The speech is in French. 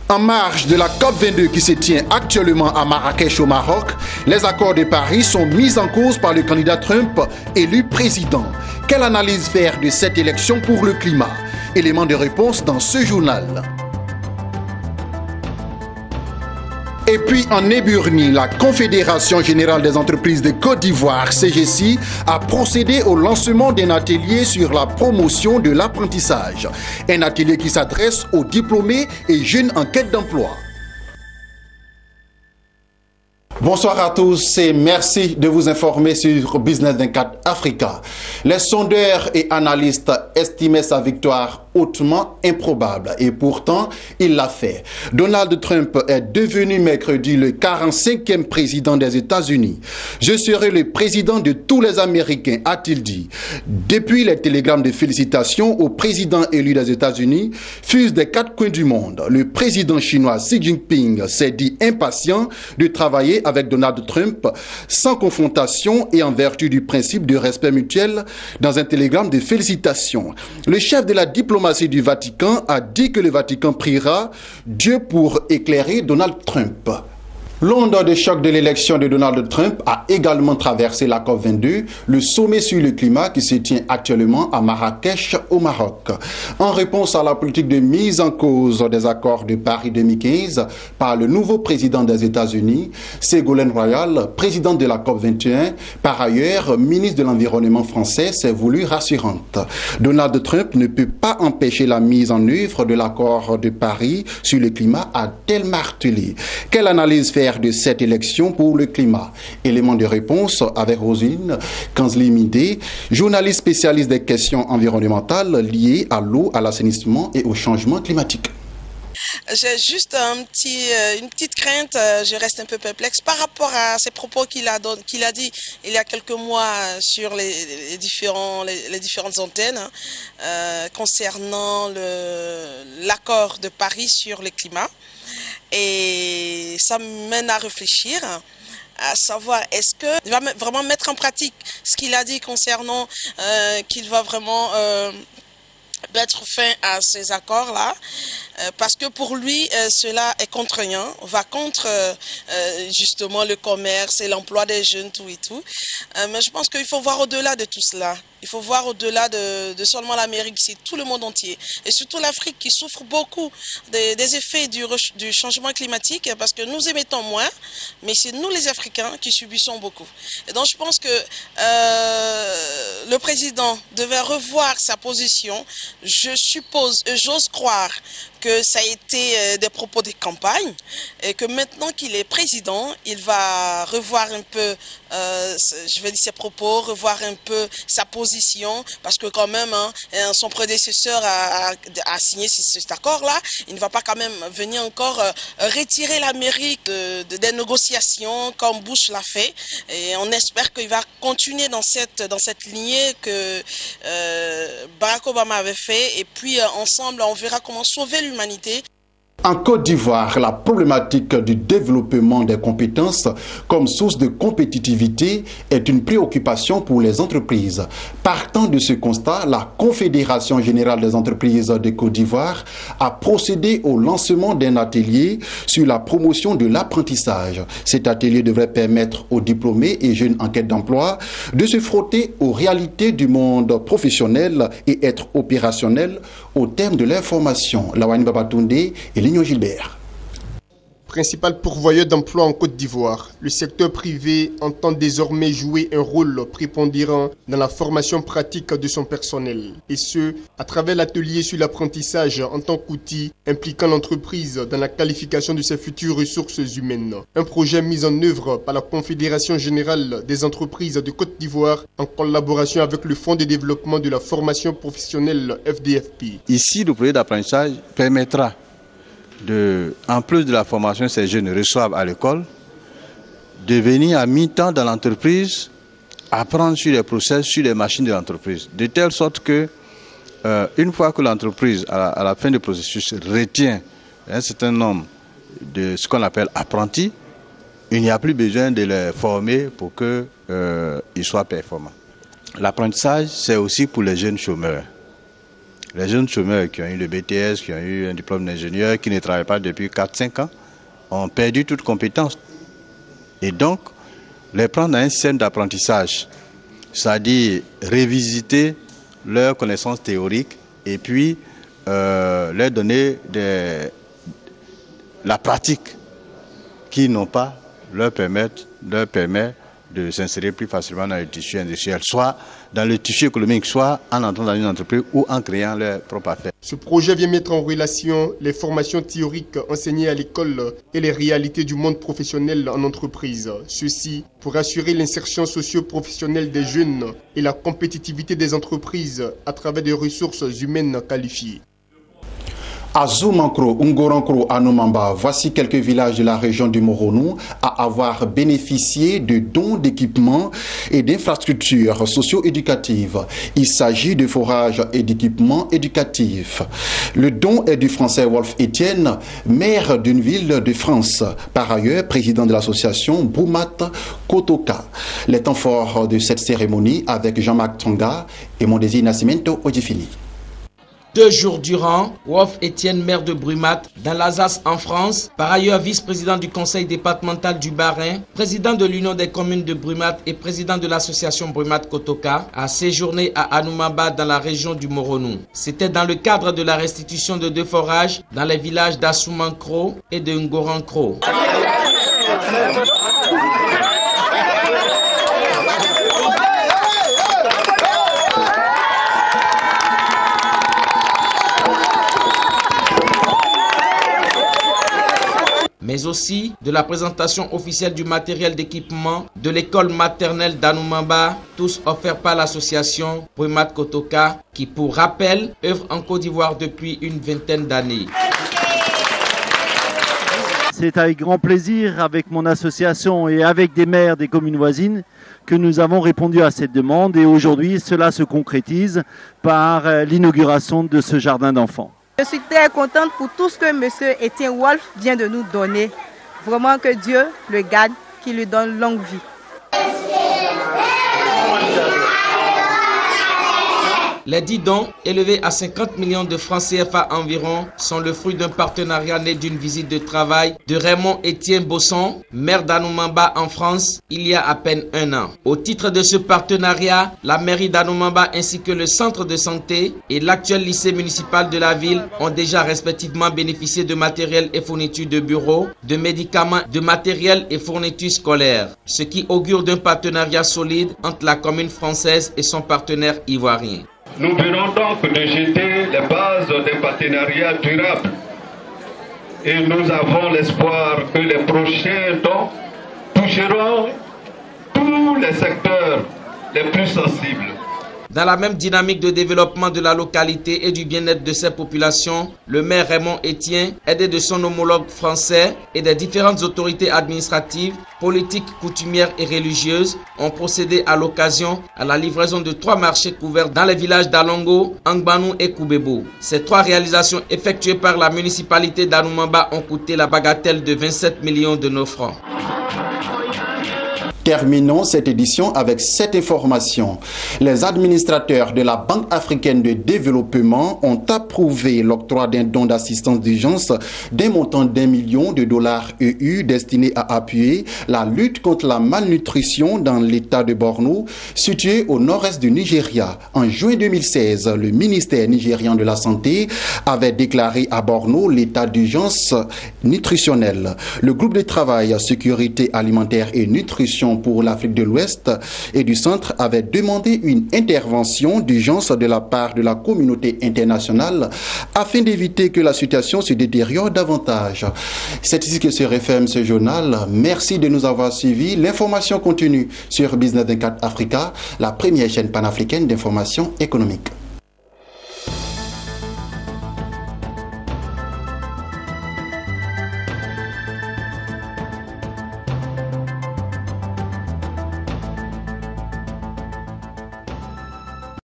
En marge de la COP22 qui se tient actuellement à Marrakech au Maroc, les accords de Paris sont mis en cause par le candidat Trump, élu président. Quelle analyse faire de cette élection pour le climat? Élément de réponse dans ce journal. Et puis en Éburnie, la Confédération Générale des Entreprises de Côte d'Ivoire, CGC, a procédé au lancement d'un atelier sur la promotion de l'apprentissage. Un atelier qui s'adresse aux diplômés et jeunes en quête d'emploi. Bonsoir à tous et merci de vous informer sur Business 24 Africa. Les sondeurs et analystes estimaient sa victoire hautement improbable et pourtant il l'a fait. Donald Trump est devenu mercredi le 45e président des États-Unis. Je serai le président de tous les Américains, a-t-il dit. Depuis les télégrammes de félicitations au président élu des États-Unis fusent des quatre coins du monde. Le président chinois Xi Jinping s'est dit impatient de travailler avec Donald Trump sans confrontation et en vertu du principe de respect mutuel dans un télégramme de félicitations. Le chef de la diplomatie du Vatican a dit que le Vatican priera Dieu pour éclairer Donald Trump. L'onde de choc de l'élection de Donald Trump a également traversé la COP22, le sommet sur le climat qui se tient actuellement à Marrakech au Maroc. En réponse à la politique de mise en cause des accords de Paris 2015 par le nouveau président des États-Unis, Ségolène Royal, président de la COP21, par ailleurs ministre de l'Environnement français, s'est voulu rassurante. Donald Trump ne peut pas empêcher la mise en œuvre de l'accord de Paris sur le climat, a-t-elle martelé. Quelle analyse faire de cette élection pour le climat? Élément de réponse avec Rosine Kanzli-Midé, journaliste spécialiste des questions environnementales liées à l'eau, à l'assainissement et au changement climatique. J'ai juste une petite crainte, je reste un peu perplexe par rapport à ces propos qu'il a dit il y a quelques mois sur les différentes antennes concernant l'accord de Paris sur le climat. Et ça me mène à réfléchir, à savoir est-ce qu'il va vraiment mettre en pratique ce qu'il a dit concernant qu'il va vraiment mettre fin à ces accords-là, parce que pour lui, cela est contraignant, va contre justement le commerce et l'emploi des jeunes, tout et tout. Mais je pense qu'il faut voir au-delà de tout cela. Il faut voir au-delà de seulement l'Amérique, c'est tout le monde entier. Et surtout l'Afrique qui souffre beaucoup des effets du changement climatique, parce que nous émettons moins, mais c'est nous les Africains qui subissons beaucoup. Et donc je pense que le président devait revoir sa position. Je suppose, j'ose croire que ça a été des propos de campagne et que maintenant qu'il est président, il va revoir un peu, je vais dire ses propos, revoir un peu sa position, parce que quand même, son prédécesseur a signé cet accord-là. Il ne va pas quand même venir encore retirer l'Amérique des négociations comme Bush l'a fait. Et on espère qu'il va continuer dans cette lignée que Barack Obama avait fait. Et puis ensemble, on verra comment sauver l'humanité. En Côte d'Ivoire, la problématique du développement des compétences comme source de compétitivité est une préoccupation pour les entreprises. Partant de ce constat, la Confédération Générale des Entreprises de Côte d'Ivoire a procédé au lancement d'un atelier sur la promotion de l'apprentissage. Cet atelier devrait permettre aux diplômés et jeunes en quête d'emploi de se frotter aux réalités du monde professionnel et être opérationnels au terme de l'information. Lawani Babatunde et Lignon Gilbert. Principal pourvoyeur d'emplois en Côte d'Ivoire, le secteur privé entend désormais jouer un rôle prépondérant dans la formation pratique de son personnel. Et ce, à travers l'atelier sur l'apprentissage en tant qu'outil impliquant l'entreprise dans la qualification de ses futures ressources humaines. Un projet mis en œuvre par la Confédération Générale des Entreprises de Côte d'Ivoire en collaboration avec le Fonds de développement de la formation professionnelle FDFP. Ici, le projet d'apprentissage permettra en plus de la formation que ces jeunes reçoivent à l'école, de venir à mi-temps dans l'entreprise, apprendre sur les process, sur les machines de l'entreprise. De telle sorte que, une fois que l'entreprise, à la fin du processus, retient un certain nombre de ce qu'on appelle apprentis, il n'y a plus besoin de les former pour qu'ils soient performants. L'apprentissage, c'est aussi pour les jeunes chômeurs. Les jeunes chômeurs qui ont eu le BTS, qui ont eu un diplôme d'ingénieur, qui ne travaillent pas depuis 4-5 ans, ont perdu toute compétence. Et donc, les prendre dans un système d'apprentissage, c'est-à-dire révisiter leurs connaissances théoriques et puis leur donner la pratique qu'ils n'ont pas, leur permet de s'insérer plus facilement dans le tissu industriel, soit dans le tissu économique, soit en entrant dans une entreprise ou en créant leur propre affaire. Ce projet vient mettre en relation les formations théoriques enseignées à l'école et les réalités du monde professionnel en entreprise. Ceci pour assurer l'insertion socio-professionnelle des jeunes et la compétitivité des entreprises à travers des ressources humaines qualifiées. À Zoumankro, Ngorankro, Anoumamba, voici quelques villages de la région du Moronou à avoir bénéficié de dons d'équipements et d'infrastructures socio-éducatives. Il s'agit de forages et d'équipements éducatifs. Le don est du Français Wolf Etienne, maire d'une ville de France. Par ailleurs, président de l'association Brumat Kotoka. Les temps forts de cette cérémonie avec Jean-Marc Tonga et mon désir Nascimento Odifini. 2 jours durant, Wolf Etienne, maire de Brumat, dans l'Alsace en France, par ailleurs vice-président du conseil départemental du Bas-Rhin, président de l'Union des communes de Brumat et président de l'association Brumat Kotoka, a séjourné à Anoumamba dans la région du Moronou. C'était dans le cadre de la restitution de 2 forages dans les villages d'Assoumankro et de Ngorankro. Mais aussi de la présentation officielle du matériel d'équipement de l'école maternelle d'Anoumamba, tous offerts par l'association Brumat Kotoka, qui pour rappel œuvre en Côte d'Ivoire depuis une vingtaine d'années. C'est avec grand plaisir, avec mon association et avec des maires des communes voisines, que nous avons répondu à cette demande et aujourd'hui cela se concrétise par l'inauguration de ce jardin d'enfants. Je suis très contente pour tout ce que M. Etienne Wolf vient de nous donner. Vraiment que Dieu le garde, qu'il lui donne longue vie. Les 10 dons, élevés à 50 millions de francs CFA environ, sont le fruit d'un partenariat né d'une visite de travail de Raymond Etienne Bosson, maire d'Anoumamba en France, il y a à peine 1 an. Au titre de ce partenariat, la mairie d'Anoumamba ainsi que le centre de santé et l'actuel lycée municipal de la ville ont déjà respectivement bénéficié de matériel et fournitures de bureaux, de médicaments, de matériel et fournitures scolaires, ce qui augure d'un partenariat solide entre la commune française et son partenaire ivoirien. Nous venons donc de jeter les bases d'un partenariat durable et nous avons l'espoir que les prochains dons toucheront tous les secteurs les plus sensibles. Dans la même dynamique de développement de la localité et du bien-être de ses populations, le maire Raymond Etienne, aidé de son homologue français et des différentes autorités administratives, politiques, coutumières et religieuses, ont procédé à l'occasion à la livraison de 3 marchés couverts dans les villages d'Alongo, Angbanou et Koubebo. Ces 3 réalisations effectuées par la municipalité d'Anoumamba ont coûté la bagatelle de 27 millions de nos francs. Terminons cette édition avec cette information. Les administrateurs de la Banque africaine de développement ont approuvé l'octroi d'un don d'assistance d'urgence d'un montant d'1 million de dollars EU destiné à appuyer la lutte contre la malnutrition dans l'état de Borno, situé au nord-est du Nigeria. En juin 2016, le ministère nigérian de la Santé avait déclaré à Borno l'état d'urgence nutritionnelle. Le groupe de travail sécurité alimentaire et nutrition pour l'Afrique de l'Ouest et du Centre avait demandé une intervention d'urgence de la part de la communauté internationale afin d'éviter que la situation se détériore davantage. C'est ici que se referme ce journal. Merci de nous avoir suivis. L'information continue sur Business 24 Africa, la première chaîne panafricaine d'information économique.